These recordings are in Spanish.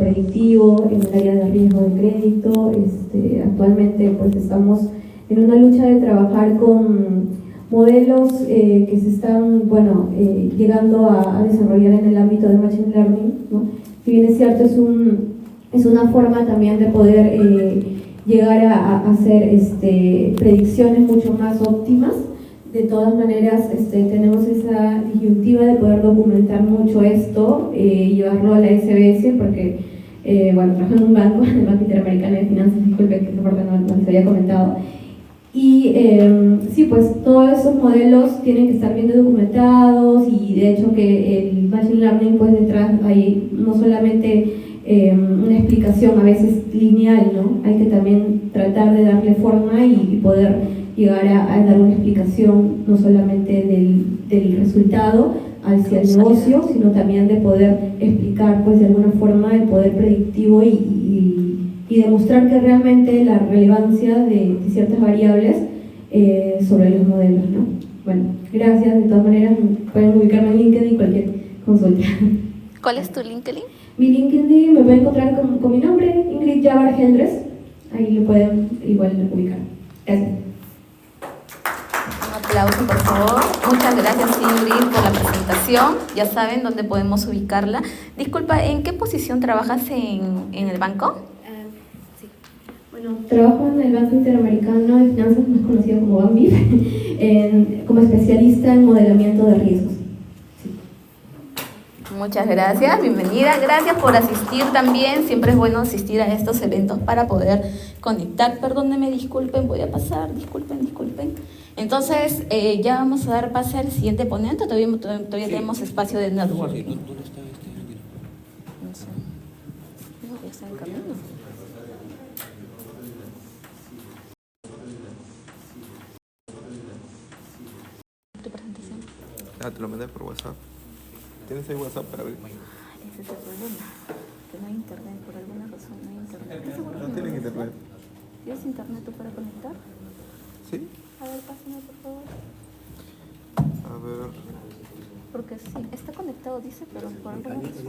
predictivo, en el área de riesgo de crédito. Actualmente pues estamos en una lucha de trabajar con modelos que se están llegando a desarrollar en el ámbito de Machine Learning, ¿no? Si bien es cierto, es una forma también de poder llegar a hacer predicciones mucho más óptimas. De todas maneras, tenemos esa disyuntiva de poder documentar mucho esto y llevarlo a la SBS, porque, trabajo en un banco, en el Banco Interamericano de Finanzas, disculpe que esa parte no les había comentado. Y sí, pues todos esos modelos tienen que estar bien documentados, y de hecho que el Machine Learning, pues detrás hay no solamente una explicación a veces lineal, ¿no? Hay que también tratar de darle forma y poder llegar a dar una explicación no solamente del resultado hacia el negocio, sino también de poder explicar pues de alguna forma el poder predictivo y demostrar que realmente la relevancia de ciertas variables sobre los modelos, ¿no? Bueno, gracias. De todas maneras, pueden ubicarme en LinkedIn, cualquier consulta. ¿Cuál es tu LinkedIn? Mi LinkedIn me pueden encontrar con mi nombre, Ingrid Yabar Gendres. Ahí lo pueden igual ubicar. Gracias. Un aplauso, por favor. Muchas gracias, Ingrid, por la presentación. Ya saben dónde podemos ubicarla. Disculpa, ¿en qué posición trabajas en el banco? Sí. Bueno, trabajo en el Banco Interamericano de Finanzas, más conocido como BANBIF, como especialista en modelamiento de riesgos. Muchas gracias, bienvenida. Gracias por asistir también. Siempre es bueno asistir a estos eventos para poder conectar. Perdónenme, disculpen, voy a pasar. Disculpen. Entonces, ya vamos a dar pase al siguiente ponente. Todavía tenemos espacio de networking. ¿Dónde está No sé. Creo que está en camino. Tu presentación. Te lo mandé por WhatsApp. ¿Tienes ahí WhatsApp para abrir? Ese es el problema, que no hay internet, por alguna razón no hay internet. No tienen internet. ¿Tienes internet tú para conectar? ¿Sí? A ver, pásame por favor. A ver. Porque sí, está conectado dice, pero por alguna razón...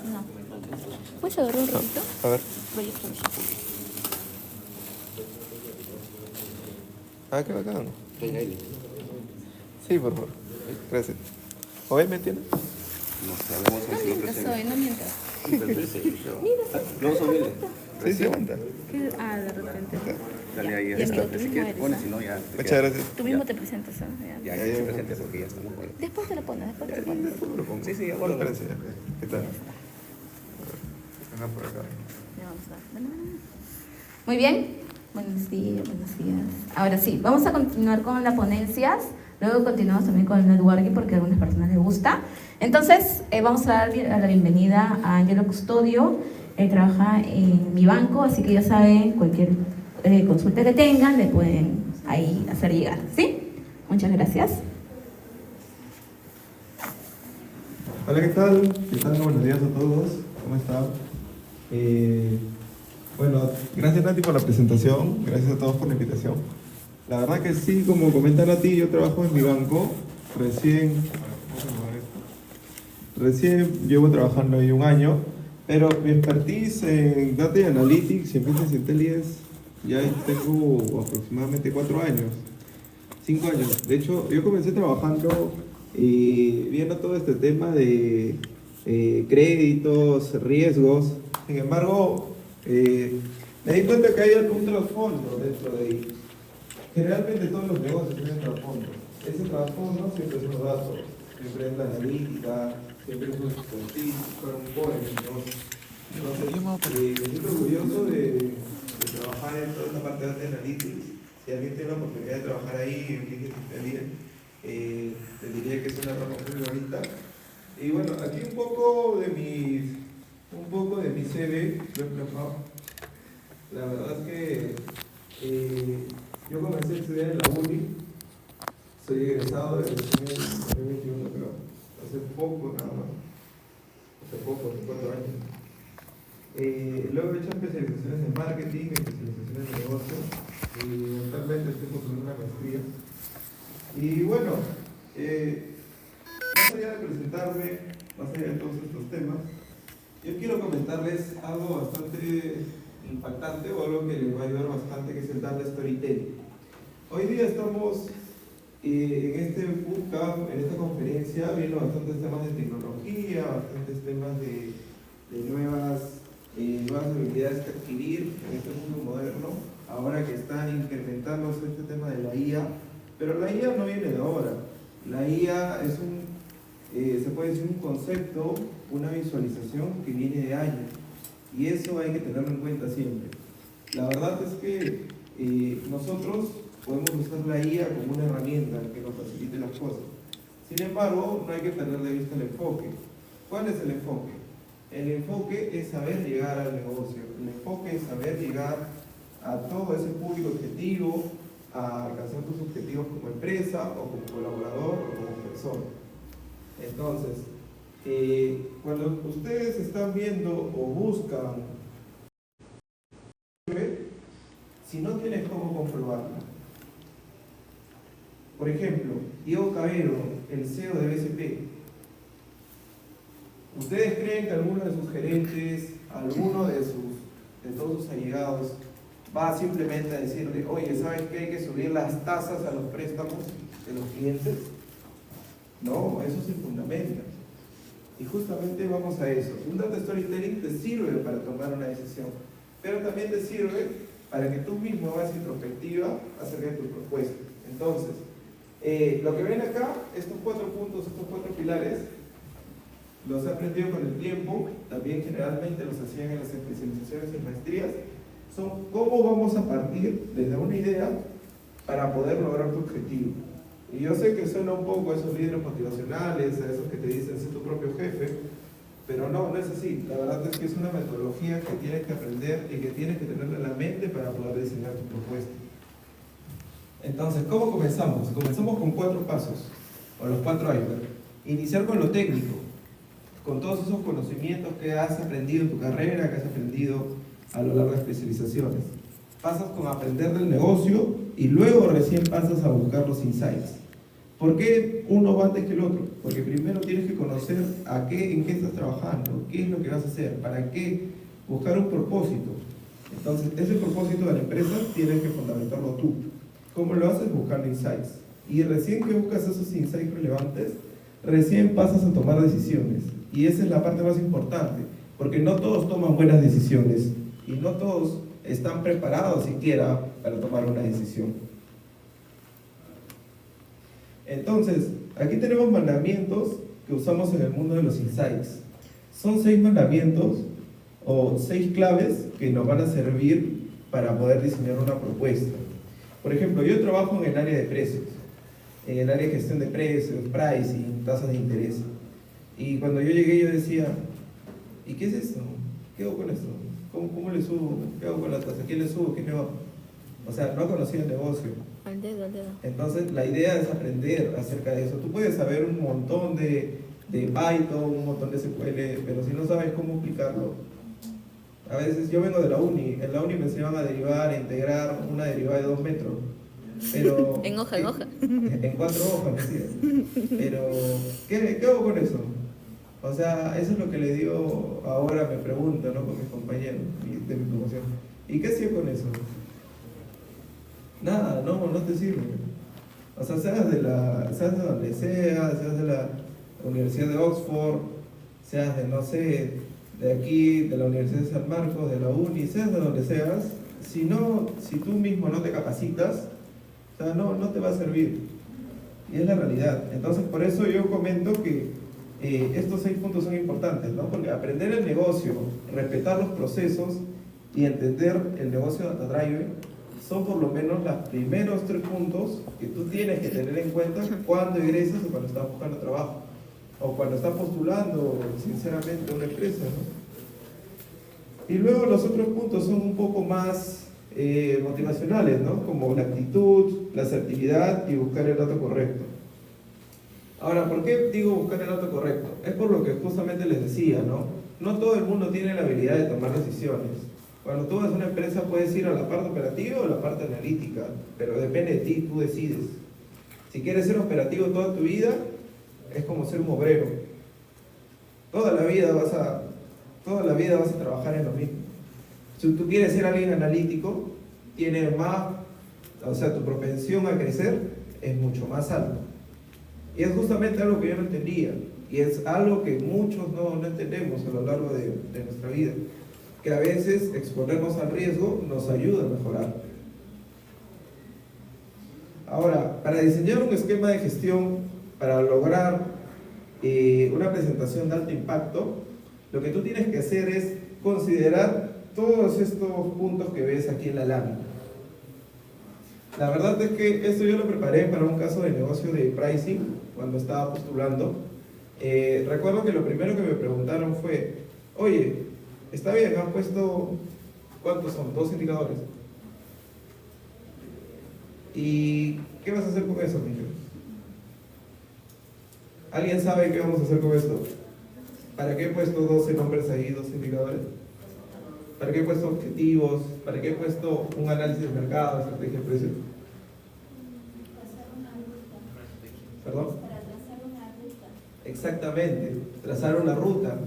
No. ¿Puedes agarrar un ratito? A ver. Voy a escuchar. Ah, qué bacán. Sí, por favor. Gracias. ¿Hoy me entiendes? No sabemos No si lo mientas presento. hoy, no mientas. No, son Sí, sí, aguanta. ¿Qué? Ah, de repente. Dale ahí, Y está. amigo, tú Si mismo quieres, eres, pones, ¿ah? si no, ya. Muchas gracias. Tú mismo te presentas, ¿ah? Ya. Ya se presente porque ya estamos. Después te lo pones, después te lo pones. Sí, sí, Bueno, acuerdo. gracias. ¿Qué tal? Venga por acá. Ya vamos a ver. Muy bien. Buenos días. Ahora sí, vamos a continuar con las ponencias. Luego continuamos también con el networking porque a algunas personas les gusta. Entonces, vamos a dar la bienvenida a Angelo Custodio. Él trabaja en mi banco, así que ya saben, cualquier consulta que tengan, le pueden ahí hacer llegar. ¿Sí? Muchas gracias. Hola, ¿qué tal? ¿Qué tal? Buenos días a todos. ¿Cómo están? Bueno, gracias Nati por la presentación, gracias a todos por la invitación. La verdad que sí, como comentar a ti, yo trabajo en mi banco, recién llevo trabajando ahí un año, pero mi expertise en Data y Analytics y en Business Intelligence ya tengo aproximadamente 4 años, 5 años. De hecho, yo comencé trabajando viendo todo este tema de créditos, riesgos. Sin embargo, me di cuenta que hay un trasfondo dentro de ahí. Generalmente todos los negocios tienen trasfondo. Ese trasfondo siempre son los datos, siempre es la analítica, siempre es un expertise, para un core en el negocio. Entonces, me siento orgulloso de trabajar en toda esta parte de Data Analytics. Si alguien tiene la oportunidad de trabajar ahí en Business Intelligence, te diría que es una rama muy bonita. Y bueno, aquí un poco de mi CV, lo he plasmado. La verdad es que yo comencé a estudiar en la uni, soy egresado del 2021, pero hace poco nada más, hace 4 años. Luego he hecho especializaciones en marketing, especializaciones en negocio, y actualmente estoy cursando una maestría. Y bueno, más allá de presentarme, más allá de todos estos temas, Yo quiero comentarles algo bastante impactante o algo que les va a ayudar bastante, que es el Data Storytelling. Hoy día estamos en este bootcamp, en esta conferencia, viendo bastantes temas de tecnología, bastantes temas de nuevas habilidades que adquirir en este mundo moderno, ahora que está incrementándose este tema de la IA, pero la IA no viene de ahora. La IA es se puede decir un concepto, una visualización que viene de años, y eso hay que tenerlo en cuenta siempre. La verdad es que nosotros podemos usar la IA como una herramienta que nos facilite las cosas. Sin embargo, no hay que perder de vista el enfoque. ¿Cuál es el enfoque? El enfoque es saber llegar al negocio, el enfoque es saber llegar a todo ese público objetivo, a alcanzar tus objetivos como empresa o como colaborador o como persona. Entonces, cuando ustedes están viendo o buscan, si no tienes cómo comprobarlo, por ejemplo, Diego Cabero, el CEO de BCP, ¿ustedes creen que alguno de sus gerentes, alguno de todos sus allegados, va simplemente a decirle, oye, ¿sabes qué? Hay que subir las tasas a los préstamos de los clientes? No, eso se fundamenta. Y justamente vamos a eso. Un Data Storytelling te sirve para tomar una decisión, pero también te sirve para que tú mismo hagas introspectiva acerca de tu propuesta. Entonces, lo que ven acá, estos 4 puntos, estos 4 pilares, los he aprendido con el tiempo, también generalmente los hacían en las especializaciones y maestrías, son cómo vamos a partir desde una idea para poder lograr tu objetivo. Y yo sé que suena un poco a esos líderes motivacionales, a esos que te dicen ser tu propio jefe, pero no es así. La verdad es que es una metodología que tienes que aprender y que tienes que tener en la mente para poder diseñar tu propuesta. Entonces, ¿cómo comenzamos? Comenzamos con 4 pasos, o los 4 icebergs. Iniciar con lo técnico, con todos esos conocimientos que has aprendido en tu carrera, que has aprendido a lo largo de especializaciones. Pasas con aprender del negocio y luego recién pasas a buscar los insights. ¿Por qué uno va antes que el otro? Porque primero tienes que conocer en qué estás trabajando, qué es lo que vas a hacer, para qué, buscar un propósito. Entonces, ese propósito de la empresa tienes que fundamentarlo tú. ¿Cómo lo haces? Buscando insights. Y recién que buscas esos insights relevantes, recién pasas a tomar decisiones. Y esa es la parte más importante, porque no todos toman buenas decisiones y no todos están preparados siquiera para tomar una decisión. Entonces, aquí tenemos mandamientos que usamos en el mundo de los insights. Son 6 mandamientos o 6 claves que nos van a servir para poder diseñar una propuesta. Por ejemplo, yo trabajo en el área de precios, en el área de gestión de precios, pricing, tasas de interés. Y cuando yo llegué yo decía, ¿y qué es esto? ¿Qué hago con esto? ¿Cómo le subo? ¿Qué hago con la tasa? ¿Quién le subo? ¿Quién le bajo? O sea, no conocía el negocio. Al dedo. Entonces, la idea es aprender acerca de eso. Tú puedes saber un montón de Python, un montón de SQL, pero si no sabes cómo aplicarlo. A veces yo vengo de la uni. En la uni me enseñaban a derivar, a integrar una derivada de 2 metros. Pero, En hoja. En 4 hojas, me decía. Pero, ¿qué hago con eso? O sea, eso es lo que le digo ahora, me pregunto, ¿no? Con mis compañeros de mi promoción. ¿Y qué hacía con eso? Nada, no te sirve. O sea, seas de donde seas de la Universidad de Oxford, seas de, no sé, de aquí, de la Universidad de San Marcos, de la uni, seas de donde seas, si tú mismo no te capacitas, o sea, no te va a servir. Y es la realidad. Entonces, por eso yo comento que estos 6 puntos son importantes, ¿no? Porque aprender el negocio, respetar los procesos y entender el negocio de DataDrive son por lo menos los primeros 3 puntos que tú tienes que tener en cuenta cuando egresas o cuando estás buscando trabajo o cuando estás postulando sinceramente a una empresa, ¿no? Y luego los otros puntos son un poco más motivacionales, ¿no? Como la actitud, la asertividad y buscar el dato correcto. Ahora, ¿por qué digo buscar el dato correcto? Es por lo que justamente les decía, ¿no? No todo el mundo tiene la habilidad de tomar decisiones. Cuando tú vas a una empresa puedes ir a la parte operativa o a la parte analítica, pero depende de ti, tú decides. Si quieres ser operativo toda tu vida, es como ser un obrero. Toda la vida vas a Toda la vida vas a trabajar en lo mismo. Si tú quieres ser alguien analítico, tiene más, o sea, tu propensión a crecer es mucho más alta. Y es justamente algo que yo no entendía. Y es algo que muchos no entendemos a lo largo de nuestra vida. Que a veces exponernos al riesgo nos ayuda a mejorar. Ahora, para diseñar un esquema de gestión, para lograr una presentación de alto impacto, lo que tú tienes que hacer es considerar todos estos puntos que ves aquí en la lámina. La verdad es que esto yo lo preparé para un caso de negocio de pricing cuando estaba postulando. Recuerdo que lo primero que me preguntaron fue: oye, está bien, han puesto, ¿cuántos son? 2 indicadores. ¿Y qué vas a hacer con eso, Miguel? ¿Alguien sabe qué vamos a hacer con esto? ¿Para qué he puesto 12 nombres ahí, 2 indicadores? ¿Para qué he puesto objetivos? ¿Para qué he puesto un análisis de mercado, estrategia de precio? ¿Perdón? Para trazar una ruta. Exactamente, trazar una ruta,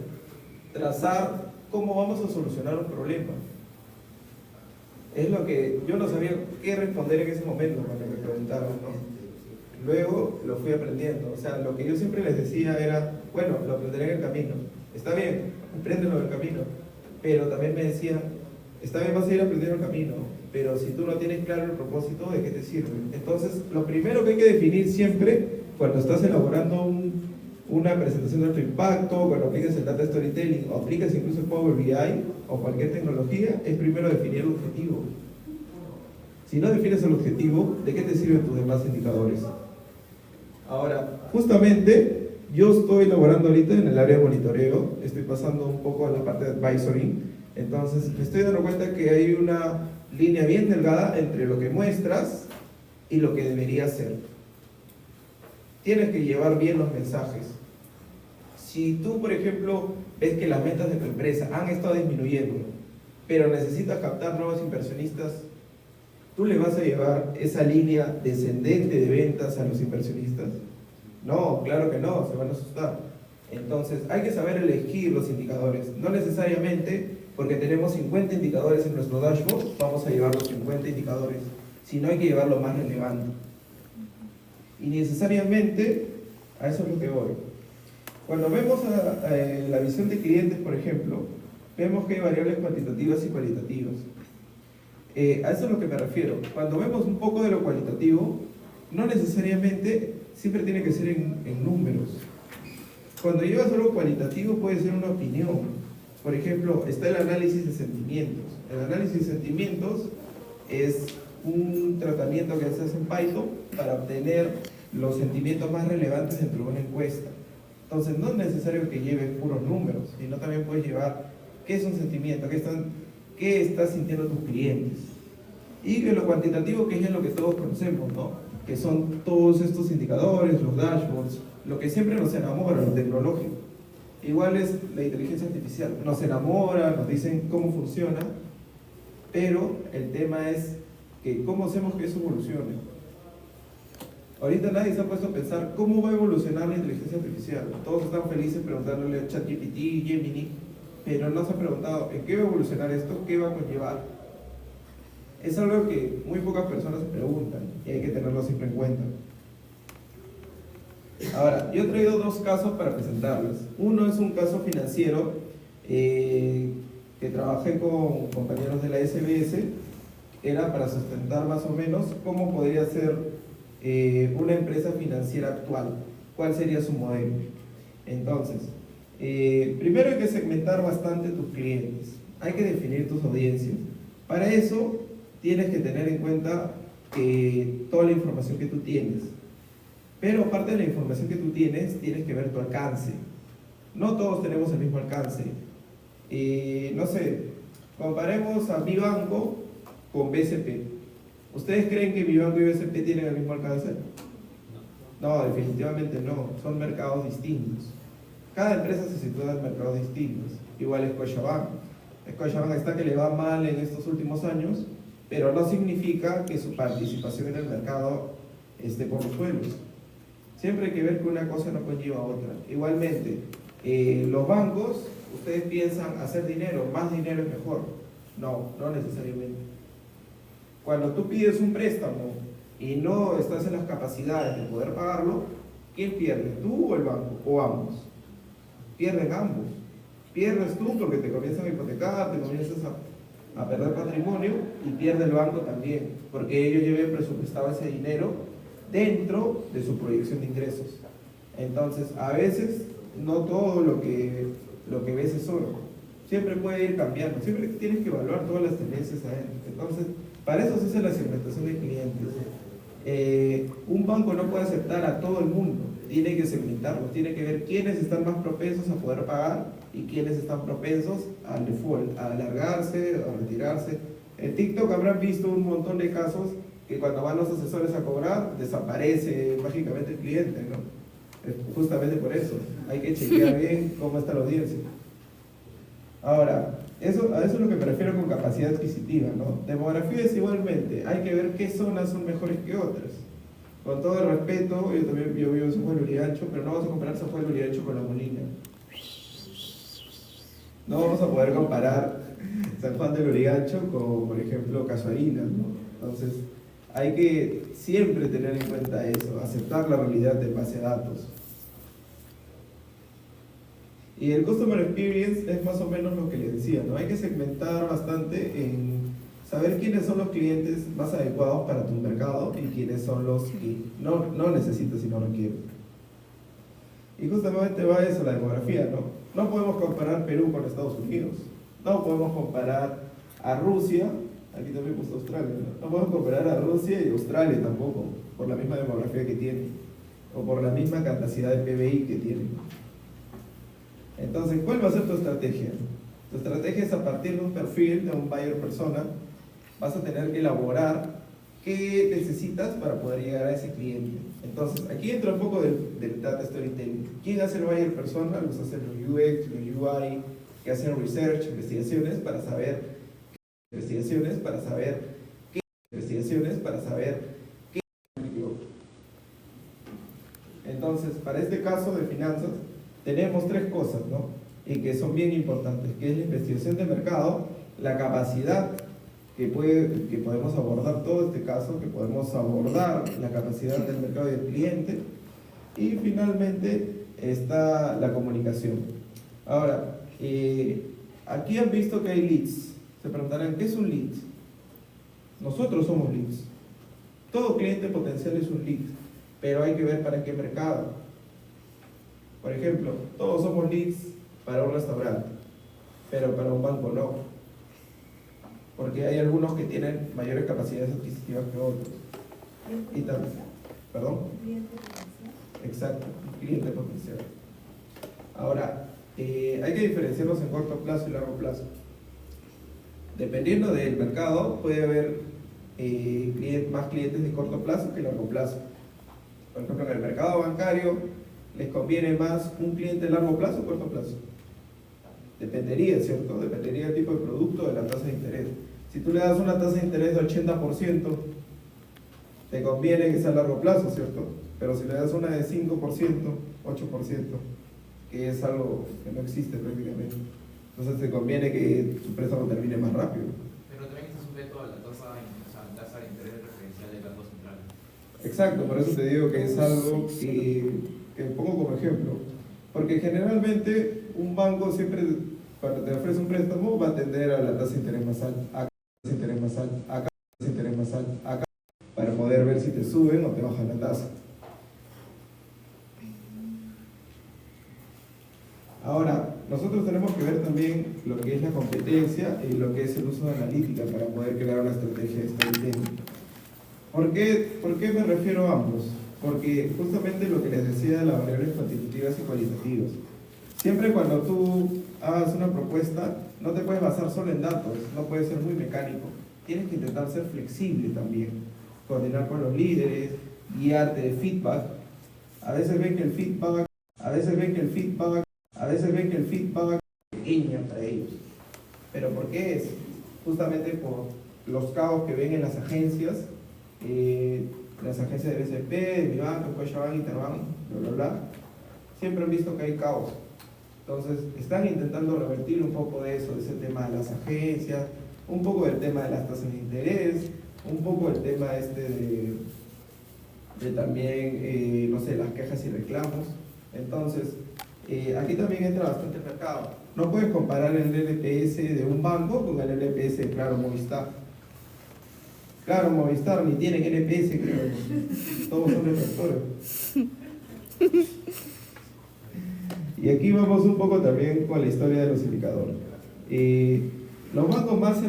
trazar cómo vamos a solucionar un problema. Es lo que yo no sabía qué responder en ese momento cuando me preguntaron, ¿no? Luego lo fui aprendiendo. O sea, lo que yo siempre les decía era: bueno, lo aprenderé en el camino. Está bien, apréndelo en el camino. Pero también me decían: está bien, vas a ir aprendiendo el camino, pero si tú no tienes claro el propósito, ¿de qué te sirve? Entonces, lo primero que hay que definir siempre cuando estás elaborando una presentación de alto impacto, cuando aplicas el Data Storytelling o aplicas incluso Power BI o cualquier tecnología, es primero definir el objetivo. Si no defines el objetivo, ¿de qué te sirven tus demás indicadores? Ahora, justamente, yo estoy elaborando ahorita en el área de monitoreo, estoy pasando un poco a la parte de advisory, entonces me estoy dando cuenta que hay una línea bien delgada entre lo que muestras y lo que debería ser. Tienes que llevar bien los mensajes. Si tú, por ejemplo, ves que las ventas de tu empresa han estado disminuyendo, pero necesitas captar nuevos inversionistas, ¿tú le vas a llevar esa línea descendente de ventas a los inversionistas? No, claro que no, se van a asustar. Entonces, hay que saber elegir los indicadores. No necesariamente porque tenemos 50 indicadores en nuestro dashboard, vamos a llevar los 50 indicadores, sino hay que llevar lo más relevante. Y necesariamente, a eso es lo que voy. Cuando vemos la visión de clientes, por ejemplo, vemos que hay variables cuantitativas y cualitativas. A eso es lo que me refiero. Cuando vemos un poco de lo cualitativo, no necesariamente siempre tiene que ser en números. Cuando llevas algo cualitativo puede ser una opinión. Por ejemplo, está el análisis de sentimientos. El análisis de sentimientos es un tratamiento que se hace en Python para obtener los sentimientos más relevantes dentro de una encuesta. Entonces no es necesario que lleves puros números, sino también puedes llevar qué es un sentimiento, qué están sintiendo tus clientes. Y de lo cuantitativo, que es lo que todos conocemos, ¿no? Que son todos estos indicadores, los dashboards, lo que siempre nos enamora, lo tecnológico. Igual es la inteligencia artificial, nos enamora, nos dicen cómo funciona, pero el tema es que cómo hacemos que eso evolucione. Ahorita nadie se ha puesto a pensar cómo va a evolucionar la inteligencia artificial. Todos están felices preguntándole a ChatGPT, Gemini, pero no se han preguntado en qué va a evolucionar esto, qué va a conllevar. Es algo que muy pocas personas se preguntan y hay que tenerlo siempre en cuenta. Ahora, yo he traído 2 casos para presentarles. Uno es un caso financiero que trabajé con compañeros de la SBS. Era para sustentar más o menos cómo podría ser una empresa financiera actual, cuál sería su modelo. Entonces, primero hay que segmentar bastante tus clientes, hay que definir tus audiencias. Para eso tienes que tener en cuenta toda la información que tú tienes, pero aparte de la información que tú tienes, tienes que ver tu alcance. No todos tenemos el mismo alcance. No sé, comparemos a mi banco con BCP. ¿Ustedes creen que mi banco y BCP tienen el mismo alcance? No, definitivamente no, son mercados distintos. Cada empresa se sitúa en mercados distintos. Igual es Scotiabank. Scotiabank está que le va mal en estos últimos años, pero no significa que su participación en el mercado esté por los suelos. Siempre hay que ver que una cosa no conlleva a otra. Igualmente, los bancos ¿Ustedes piensan hacer dinero? ¿Más dinero es mejor? No, no necesariamente. Cuando tú pides un préstamo y no estás en las capacidades de poder pagarlo, ¿quién pierde? ¿Tú o el banco? ¿O ambos? Pierden ambos. Pierdes tú porque te comienzan a hipotecar, te comienzas a perder patrimonio, y pierde el banco también, porque ellos ya habían presupuestado ese dinero dentro de su proyección de ingresos. Entonces, a veces, no todo lo que ves es oro. Siempre puede ir cambiando, siempre tienes que evaluar todas las tendencias adentro. Entonces, para eso se hace la segmentación de clientes. Un banco no puede aceptar a todo el mundo, tiene que segmentarlo, tiene que ver quiénes están más propensos a poder pagar y quiénes están propensos al default, a alargarse, a retirarse. En TikTok habrán visto un montón de casos que cuando van los asesores a cobrar, desaparece mágicamente el cliente, ¿no? Justamente por eso, hay que chequear bien cómo está la audiencia. Ahora, a eso es lo que me refiero con capacidad adquisitiva, ¿no? Demografía es igualmente, hay que ver qué zonas son mejores que otras. Con todo el respeto, yo vivo en San Juan de Lurigancho, pero no vamos a comparar San Juan de Lurigancho con La Molina. No vamos a poder comparar San Juan de Lurigancho con, por ejemplo, Casuarinas, ¿no? Entonces, hay que siempre tener en cuenta eso, aceptar la realidad en base a datos. Y el Customer Experience es más o menos lo que les decía, ¿no? Hay que segmentar bastante en saber quiénes son los clientes más adecuados para tu mercado y quiénes son los que no necesitas y no requieres. Y justamente va eso, la demografía, ¿no? No podemos comparar Perú con Estados Unidos, no podemos comparar a Rusia, aquí también he puesto Australia, ¿no? No podemos comparar a Rusia y Australia tampoco, por la misma demografía que tienen, o por la misma capacidad de PBI que tienen. Entonces, ¿cuál va a ser tu estrategia? Tu estrategia es a partir de un perfil, de un buyer persona, vas a tener que elaborar qué necesitas para poder llegar a ese cliente. Entonces, aquí entra un poco del data storytelling. ¿Quién hace el buyer persona? Los hacen los UX, los UI, que hacen research, investigaciones para saber qué. Entonces, para este caso de finanzas, tenemos tres cosas, ¿no? Y que son bien importantes, que es la investigación de mercado, la capacidad que podemos abordar todo este caso, que podemos abordar la capacidad del mercado y del cliente, y finalmente está la comunicación. Ahora, aquí han visto que hay leads. Se preguntarán, ¿qué es un lead? Nosotros somos leads. Todo cliente potencial es un lead, pero hay que ver para qué mercado. Por ejemplo, todos somos leads para un restaurante, pero para un banco no, porque hay algunos que tienen mayores capacidades adquisitivas que otros. Y también, ¿perdón? Exacto, cliente potencial. Ahora, hay que diferenciarlos en corto plazo y largo plazo. Dependiendo del mercado, puede haber más clientes de corto plazo que largo plazo. Por ejemplo, en el mercado bancario, ¿les conviene más un cliente de largo plazo o corto plazo? Dependería, ¿cierto? Dependería del tipo de producto, de la tasa de interés. Si tú le das una tasa de interés de 80%, te conviene que sea a largo plazo, ¿cierto? Pero si le das una de 5%, 8%, que es algo que no existe prácticamente, entonces te conviene que tu préstamo termine más rápido. Pero también está sujeto a la tasa de interés referencial del Banco Central. Exacto, por eso te digo que es algo que pongo como ejemplo. Porque generalmente un banco siempre, cuando te ofrece un préstamo, va a tender a la tasa de interés más alta, acá tasa de interés más alta, acá tasa de interés más alta, acá, para poder ver si te suben o te bajan la tasa. Ahora, nosotros tenemos que ver también lo que es la competencia y lo que es el uso de analítica para poder crear una estrategia de storytelling. ¿Por qué me refiero a ambos? Porque justamente lo que les decía de las variables cuantitativas y cualitativas. Siempre cuando tú hagas una propuesta, no te puedes basar solo en datos, no puedes ser muy mecánico. Tienes que intentar ser flexible también, coordinar con los líderes, guiarte de feedback. A veces ven que el feedback es pequeño para ellos. ¿Pero por qué es? Justamente por los caos que ven en las agencias de BCP, de mi banco, Scotiabank, Interbank, bla, bla, bla. Siempre han visto que hay caos. Entonces, están intentando revertir un poco de eso, de ese tema de las agencias, un poco del tema de las tasas de interés, un poco el tema de también, no sé, las quejas y reclamos. Entonces, aquí también entra bastante el mercado. No puedes comparar el LPS de un banco con el LPS de Claro Movistar. Claro Movistar ni tienen LPS, creo. Todos son defensores. Y aquí vamos un poco también con la historia de los indicadores. Los bancos más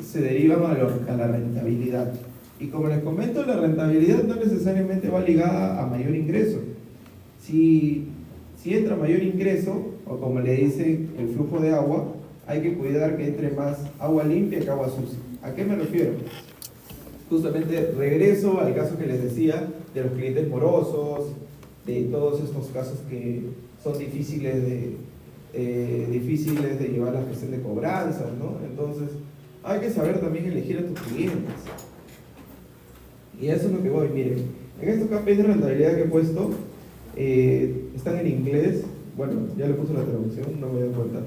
se derivan a la rentabilidad. Y como les comento, la rentabilidad no necesariamente va ligada a mayor ingreso. Si entra mayor ingreso, o como le dicen el flujo de agua, hay que cuidar que entre más agua limpia que agua sucia. ¿A qué me refiero? Justamente regreso al caso que les decía de los clientes morosos, de todos estos casos que son difíciles de llevar la gestión de cobranzas, ¿no? Entonces, hay que saber también elegir a tus clientes. Y eso es lo que voy, miren. En estos KPIs de rentabilidad que he puesto, están en inglés. Bueno, ya le puse la traducción, no me doy cuenta.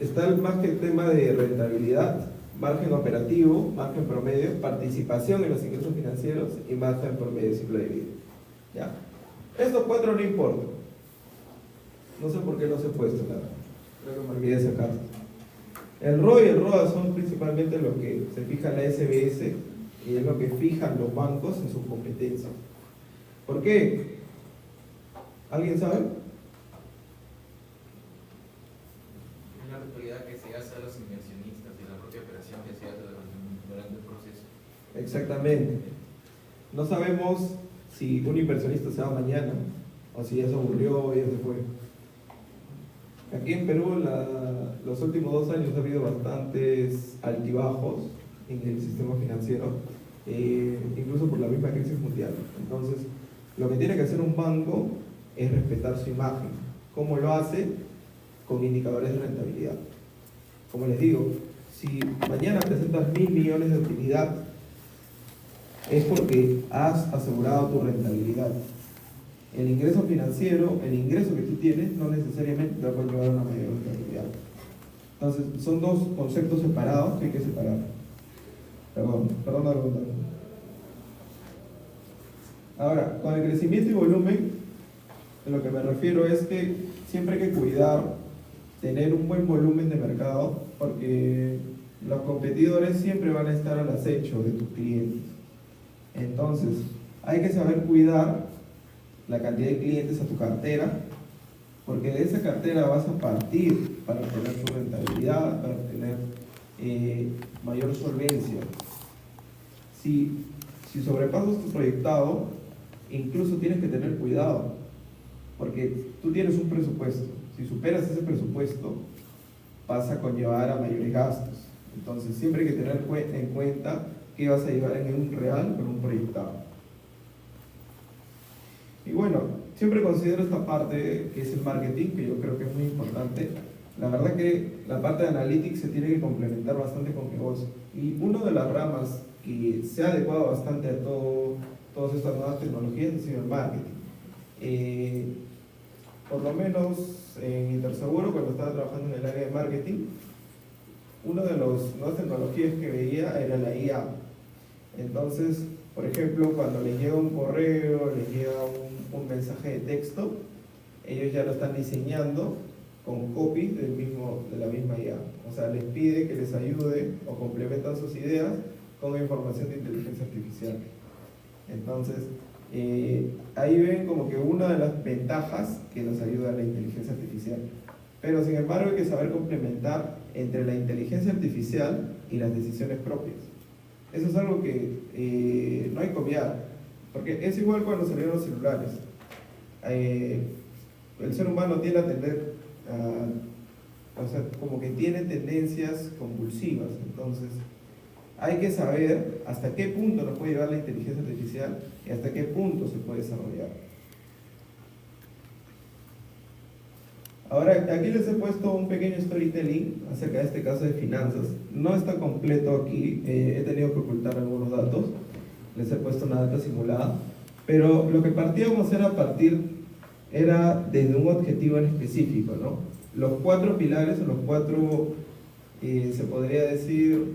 Está más que el tema de rentabilidad, margen operativo, margen promedio, participación en los ingresos financieros y margen promedio de ciclo de vida. ¿Ya? Estos cuatro no importan. No sé por qué los he puesto, la verdad. Creo que me olvidé de sacar. El ROE y el ROA son principalmente lo que se fija en la SBS y es lo que fijan los bancos en sus competencias. ¿Por qué? ¿Alguien sabe? Es la rentabilidad que se hace a los inversionistas y la propia operación que se hace durante el proceso. Exactamente. No sabemos si un inversionista se va mañana o si ya se aburrió y ya se fue. Aquí en Perú los últimos 2 años ha habido bastantes altibajos en el sistema financiero, incluso por la misma crisis mundial. Entonces, lo que tiene que hacer un banco es respetar su imagen. ¿Cómo lo hace? Con indicadores de rentabilidad. Como les digo, si mañana presentas 1.000 millones de utilidad, es porque has asegurado tu rentabilidad. El ingreso financiero, el ingreso que tú tienes, no necesariamente te va a conllevar a una mayor rentabilidad. Entonces, son dos conceptos separados que hay que separar. Perdón la pregunta. Ahora, con el crecimiento y volumen, a lo que me refiero es que siempre hay que cuidar, tener un buen volumen de mercado, porque los competidores siempre van a estar al acecho de tus clientes. Entonces, hay que saber cuidar la cantidad de clientes a tu cartera, porque de esa cartera vas a partir para obtener tu rentabilidad, para obtener mayor solvencia. Si sobrepasas tu proyectado, incluso tienes que tener cuidado, porque tú tienes un presupuesto. Si superas ese presupuesto, vas a conllevar a mayores gastos. Entonces, siempre hay que tener en cuenta qué vas a llevar en un real con un proyectado. Y bueno, siempre considero esta parte que es el marketing, que yo creo que es muy importante. La verdad que la parte de analytics se tiene que complementar bastante con negocio. Y una de las ramas que se ha adecuado bastante a todas estas nuevas tecnologías ha sido el marketing. Por lo menos en Interseguro, cuando estaba trabajando en el área de marketing, una de las nuevas tecnologías que veía era la IA. Entonces, por ejemplo, cuando les llega un correo, les llega un mensaje de texto, ellos ya lo están diseñando con copy de la misma IA. O sea, les pide que les ayude o complementan sus ideas con información de inteligencia artificial. Entonces, ahí ven como que una de las ventajas que nos ayuda la inteligencia artificial. Pero sin embargo hay que saber complementar entre la inteligencia artificial y las decisiones propias. Eso es algo que no hay que obviar, porque es igual cuando salieron los celulares. El ser humano tiende a tender o sea, como que tiene tendencias compulsivas. Entonces, hay que saber hasta qué punto nos puede llevar la inteligencia artificial y hasta qué punto se puede desarrollar. Ahora, aquí les he puesto un pequeño storytelling acerca de este caso de finanzas. No está completo aquí, he tenido que ocultar algunos datos. Les he puesto una data simulada, pero lo que partíamos era partir era desde un objetivo en específico, ¿no? Los 4 pilares o los 4, se podría decir,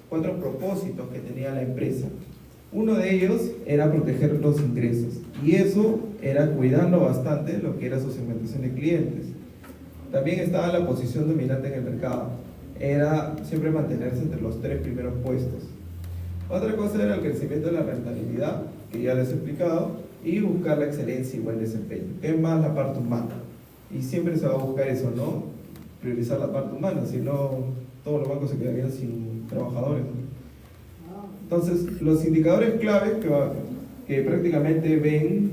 4 propósitos que tenía la empresa. Uno de ellos era proteger los ingresos, y eso era cuidando bastante lo que era su segmentación de clientes. También estaba la posición dominante en el mercado, era siempre mantenerse entre los 3 primeros puestos. Otra cosa era el crecimiento de la rentabilidad, que ya les he explicado, y buscar la excelencia y buen desempeño, que es más la parte humana. Y siempre se va a buscar eso, ¿no? Priorizar la parte humana, si no, todos los bancos se quedarían sin trabajadores. Entonces, los indicadores claves que prácticamente ven,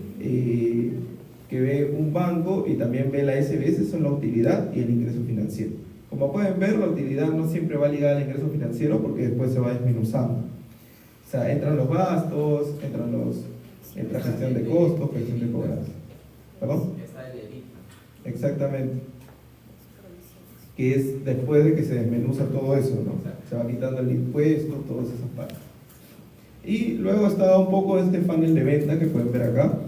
que ve un banco y también ve la SBS son la utilidad y el ingreso financiero. Como pueden ver, la utilidad no siempre va ligada al ingreso financiero porque después se va desmenuzando. O sea, entran los gastos, entra gestión de costos, gestión de cobranza. ¿Perdón? Está el EBIT. Exactamente. Que es después de que se desmenuza todo eso, ¿no? Se va quitando el impuesto, todas esas partes. Y luego está un poco este funnel de venta que pueden ver acá,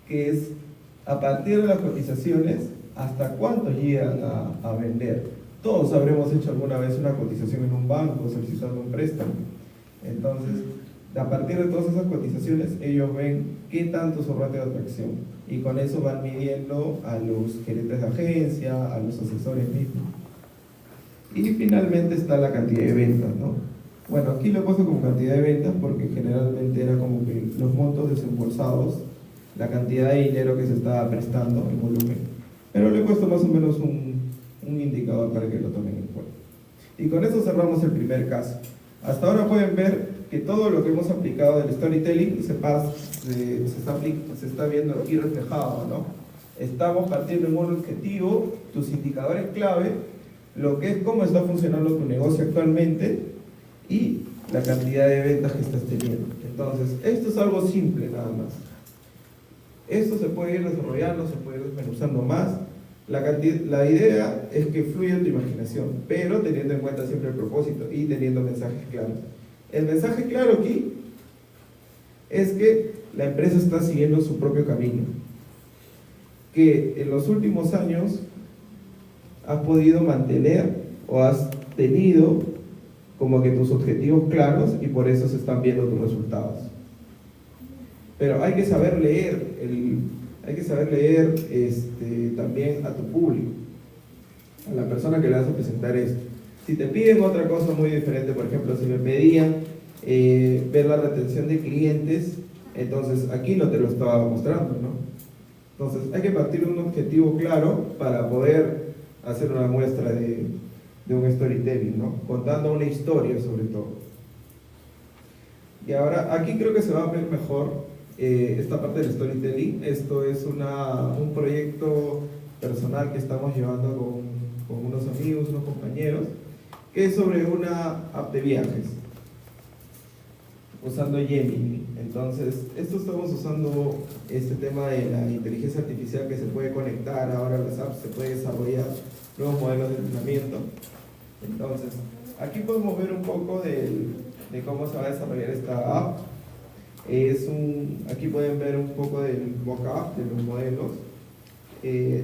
que es a partir de las cotizaciones hasta cuánto llegan a vender. Todos habremos hecho alguna vez una cotización en un banco solicitando un préstamo. Entonces, a partir de todas esas cotizaciones, ellos ven qué tanto es su ratio de atracción. Y con eso van midiendo a los gerentes de agencia, a los asesores mismos. Y finalmente está la cantidad de ventas, ¿no? Bueno, aquí lo he puesto como cantidad de ventas porque generalmente era como que los montos desembolsados, la cantidad de dinero que se estaba prestando, el volumen. Pero le he puesto más o menos un indicador para que lo tomen en cuenta. Y con eso cerramos el primer caso. Hasta ahora pueden ver que todo lo que hemos aplicado del storytelling se está viendo aquí reflejado, ¿no? Estamos partiendo en un objetivo, tus indicadores clave, lo que es cómo está funcionando tu negocio actualmente y la cantidad de ventas que estás teniendo. Entonces, esto es algo simple nada más. Esto se puede ir desarrollando, se puede ir desmenuzando más. La idea es que fluya tu imaginación, pero teniendo en cuenta siempre el propósito y teniendo mensajes claros. El mensaje claro aquí es que la empresa está siguiendo su propio camino, que en los últimos años has podido mantener o has tenido como que tus objetivos claros y por eso se están viendo tus resultados. Pero hay que saber leer también a tu público, a la persona que le vas a presentar esto. Si te piden otra cosa muy diferente, por ejemplo, si me pedían ver la retención de clientes, entonces aquí no te lo estaba mostrando, ¿no? Entonces hay que partir de un objetivo claro para poder hacer una muestra de un storytelling, ¿no? Contando una historia sobre todo. Y ahora aquí creo que se va a ver mejor esta parte del storytelling. Esto es un proyecto personal que estamos llevando con unos amigos, unos compañeros, que es sobre una app de viajes usando Gemini. Entonces, esto estamos usando este tema de la inteligencia artificial que se puede conectar ahora a las apps, se puede desarrollar nuevos modelos de entrenamiento. Entonces, aquí podemos ver un poco de cómo se va a desarrollar esta app. Aquí pueden ver un poco del mock-up de los modelos.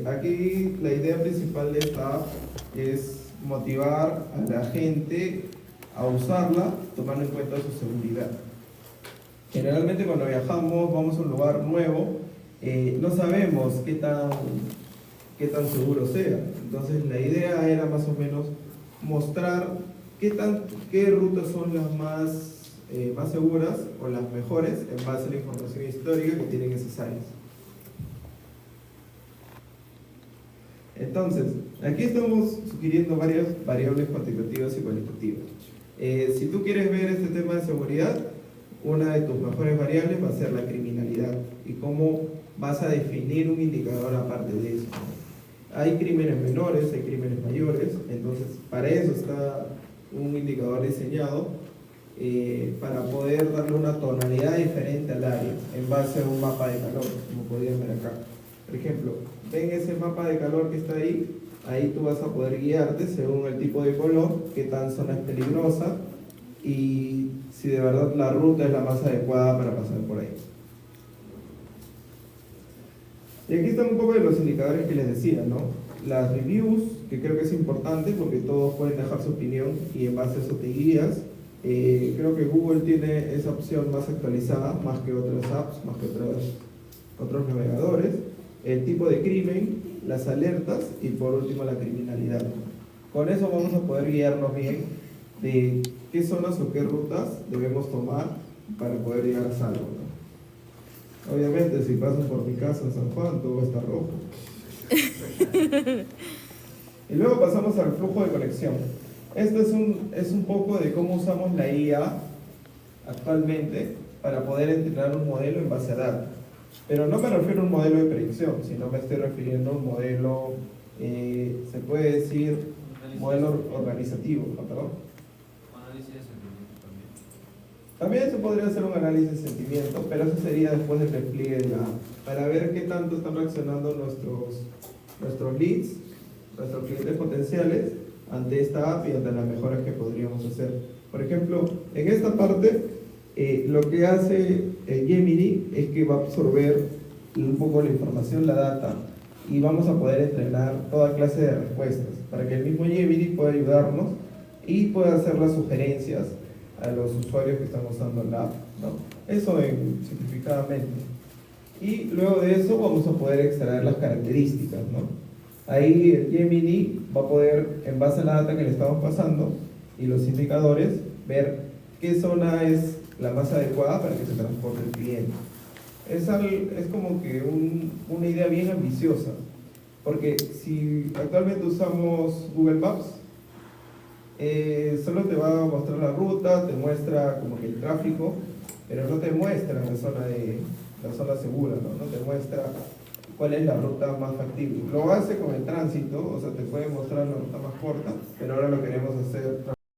Aquí la idea principal de esta app es motivar a la gente a usarla tomando en cuenta su seguridad. Generalmente cuando viajamos, vamos a un lugar nuevo, no sabemos qué tan seguro sea. Entonces la idea era más o menos mostrar qué rutas son las más seguras o las mejores en base a la información histórica que tienen esas áreas. Entonces, aquí estamos sugiriendo varias variables cuantitativas y cualitativas. Si tú quieres ver este tema de seguridad, una de tus mejores variables va a ser la criminalidad y cómo vas a definir un indicador aparte de eso. Hay crímenes menores, hay crímenes mayores, entonces para eso está un indicador diseñado para poder darle una tonalidad diferente al área en base a un mapa de calor, como podrían ver acá. Por ejemplo, ven ese mapa de calor que está ahí, ahí tú vas a poder guiarte según el tipo de color, qué tan zona es peligrosa y si de verdad la ruta es la más adecuada para pasar por ahí. Y aquí están un poco de los indicadores que les decía, ¿no? Las reviews, que creo que es importante porque todos pueden dejar su opinión y en base a eso te guías. Creo que Google tiene esa opción más actualizada, más que otras apps, más que otros navegadores. El tipo de crimen, las alertas y por último la criminalidad. Con eso vamos a poder guiarnos bien de qué zonas o qué rutas debemos tomar para poder llegar a salvo, ¿no? Obviamente, si pasan por mi casa en San Juan, todo va a estar rojo. Y luego pasamos al flujo de conexión. Esto es un poco de cómo usamos la IA actualmente para poder entrenar un modelo en base a datos. Pero no me refiero a un modelo de predicción, sino me estoy refiriendo a un modelo, se puede decir, modelo organizativo, ¿no? ¿Perdón? Análisis de sentimientos también. También se podría hacer un análisis de sentimientos, pero eso sería después del despliegue de la app, para ver qué tanto están reaccionando nuestros leads, nuestros clientes potenciales, ante esta app y ante las mejoras que podríamos hacer. Por ejemplo, en esta parte, lo que hace Gemini es que va a absorber un poco la información, la data, y vamos a poder entrenar toda clase de respuestas, para que el mismo Gemini pueda ayudarnos y pueda hacer las sugerencias a los usuarios que están usando la app, ¿no? Eso simplificadamente. Y luego de eso vamos a poder extraer las características, ¿no? Ahí el Gemini va a poder, en base a la data que le estamos pasando y los indicadores, ver qué zona es la más adecuada para que se transporte el cliente. Es como que una idea bien ambiciosa, porque si actualmente usamos Google Maps, solo te va a mostrar la ruta, te muestra como que el tráfico, pero no te muestra la zona segura, ¿no? No te muestra cuál es la ruta más factible. Lo hace con el tránsito, o sea, te puede mostrar la ruta más corta, pero ahora lo queremos hacer